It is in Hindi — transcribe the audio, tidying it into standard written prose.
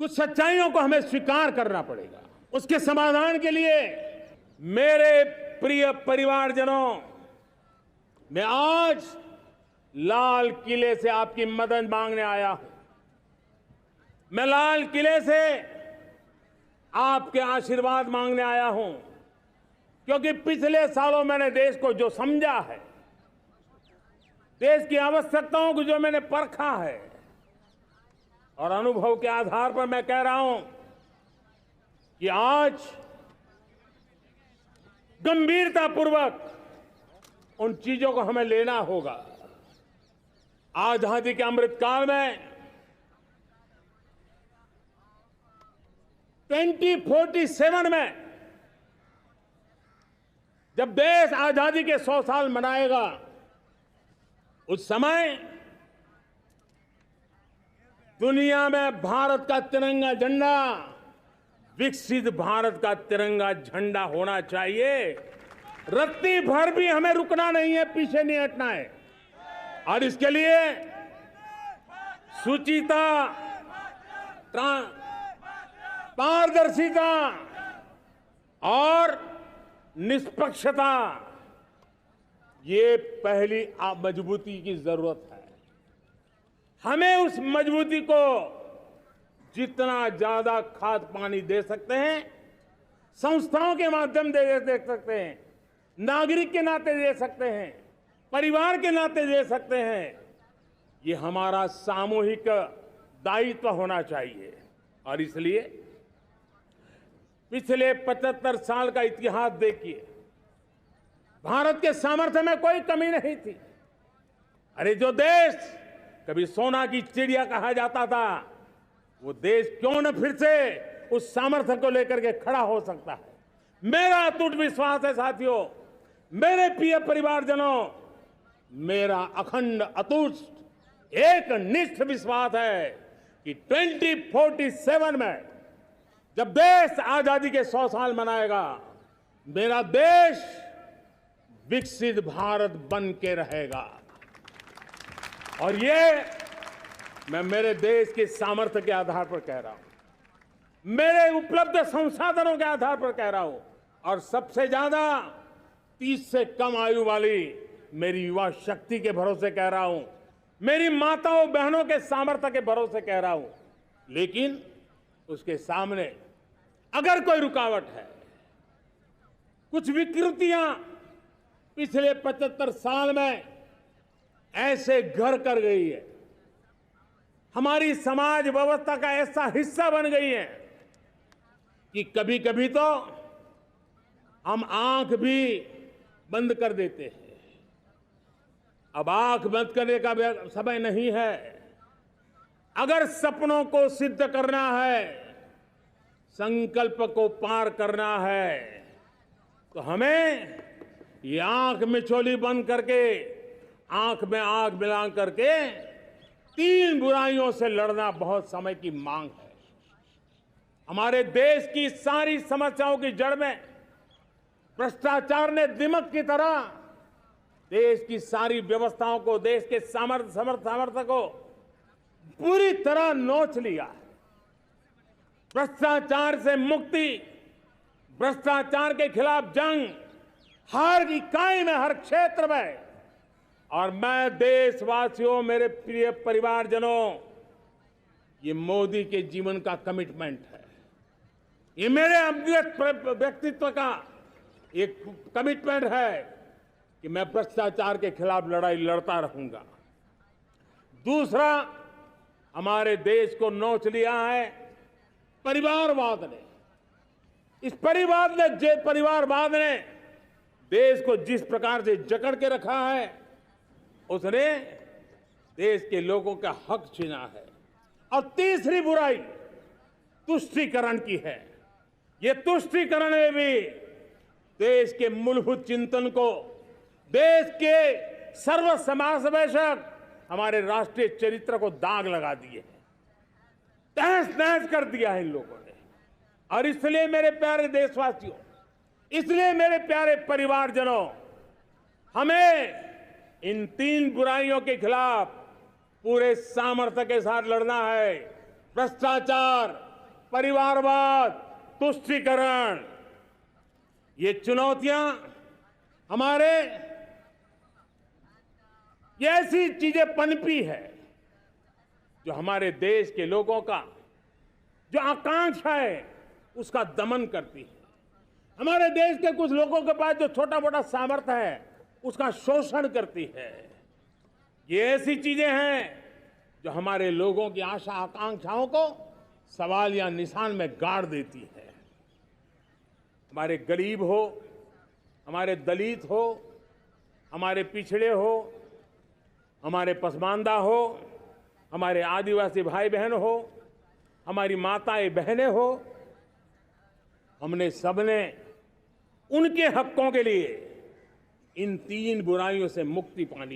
कुछ सच्चाइयों को हमें स्वीकार करना पड़ेगा। उसके समाधान के लिए मेरे प्रिय परिवारजनों, मैं आज लाल किले से आपकी मदद मांगने आया हूं। मैं लाल किले से आपके आशीर्वाद मांगने आया हूं, क्योंकि पिछले सालों मैंने देश को जो समझा है, देश की आवश्यकताओं को जो मैंने परखा है, और अनुभव के आधार पर मैं कह रहा हूं कि आज गंभीरतापूर्वक उन चीजों को हमें लेना होगा। आजादी के अमृतकाल में 2047 में जब देश आजादी के 100 साल मनाएगा, उस समय दुनिया में भारत का तिरंगा झंडा विकसित भारत का तिरंगा झंडा होना चाहिए। रत्ती भर भी हमें रुकना नहीं है, पीछे नहीं हटना है। और इसके लिए शुचिता, पारदर्शिता और निष्पक्षता, ये पहली मजबूती की जरूरत है। हमें उस मजबूती को जितना ज्यादा खाद पानी दे सकते हैं, संस्थाओं के माध्यम से दे सकते हैं, नागरिक के नाते दे सकते हैं, परिवार के नाते दे सकते हैं, ये हमारा सामूहिक दायित्व होना चाहिए। और इसलिए पिछले 75 साल का इतिहास देखिए, भारत के सामर्थ्य में कोई कमी नहीं थी। अरे जो देश कभी सोना की चिड़िया कहा जाता था, वो देश क्यों न फिर से उस सामर्थ्य को लेकर के खड़ा हो सकता है। मेरा अटूट विश्वास है साथियों, मेरे प्रिय परिवारजनों, मेरा अखंड अटूट एक निष्ठ विश्वास है कि 2047 में जब देश आजादी के 100 साल मनाएगा, मेरा देश विकसित भारत बन के रहेगा। और ये मैं मेरे देश के सामर्थ्य के आधार पर कह रहा हूं, मेरे उपलब्ध संसाधनों के आधार पर कह रहा हूं, और सबसे ज्यादा 30 से कम आयु वाली मेरी युवा शक्ति के भरोसे कह रहा हूं, मेरी माताओं बहनों के सामर्थ्य के भरोसे कह रहा हूं। लेकिन उसके सामने अगर कोई रुकावट है, कुछ विकृतियां पिछले 75 साल में ऐसे घर कर गई है, हमारी समाज व्यवस्था का ऐसा हिस्सा बन गई है कि कभी कभी तो हम आंख भी बंद कर देते हैं। अब आंख बंद करने का समय नहीं है। अगर सपनों को सिद्ध करना है, संकल्प को पार करना है, तो हमें ये आंख मिचौली बंद करके, आंख में आंख मिला करके 3 बुराइयों से लड़ना बहुत समय की मांग है। हमारे देश की सारी समस्याओं की जड़ में भ्रष्टाचार ने दिमक की तरह देश की सारी व्यवस्थाओं को, देश के सामर्थ्य को पूरी तरह नोच लिया है। भ्रष्टाचार से मुक्ति, भ्रष्टाचार के खिलाफ जंग हर इकाई में, हर क्षेत्र में। और मैं देशवासियों, मेरे प्रिय परिवारजनों, ये मोदी के जीवन का कमिटमेंट है। ये मेरे अंतर्गत व्यक्तित्व का एक कमिटमेंट है कि मैं भ्रष्टाचार के खिलाफ लड़ाई लड़ता रहूंगा। दूसरा, हमारे देश को नोच लिया है परिवारवाद ने। इस परिवारवाद ने देश को जिस प्रकार से जकड़ के रखा है, उसने देश के लोगों का हक छीना है। और तीसरी बुराई तुष्टीकरण की है। ये तुष्टीकरण में भी देश के मूलभूत चिंतन को, देश के सर्व समावेशक हमारे राष्ट्रीय चरित्र को दाग लगा दिए हैं, तहस नहस कर दिया है इन लोगों ने। और इसलिए मेरे प्यारे देशवासियों, इसलिए मेरे प्यारे परिवारजनों, हमें इन 3 बुराइयों के खिलाफ पूरे सामर्थ्य के साथ लड़ना है। भ्रष्टाचार, परिवारवाद, तुष्टीकरण, ये चुनौतियां हमारे ये ऐसी चीजें पनपी है जो हमारे देश के लोगों का जो आकांक्षा है उसका दमन करती है। हमारे देश के कुछ लोगों के पास जो छोटा मोटा सामर्थ्य है उसका शोषण करती है। ये ऐसी चीजें हैं जो हमारे लोगों की आशा आकांक्षाओं को सवाल या निशान में गाड़ देती है। हमारे गरीब हो, हमारे दलित हो, हमारे पिछड़े हो, हमारे पसमानदा हो, हमारे आदिवासी भाई बहन हो, हमारी माताएं बहनें हो, हमने सबने उनके हकों के लिए इन तीन बुराइयों से मुक्ति पानी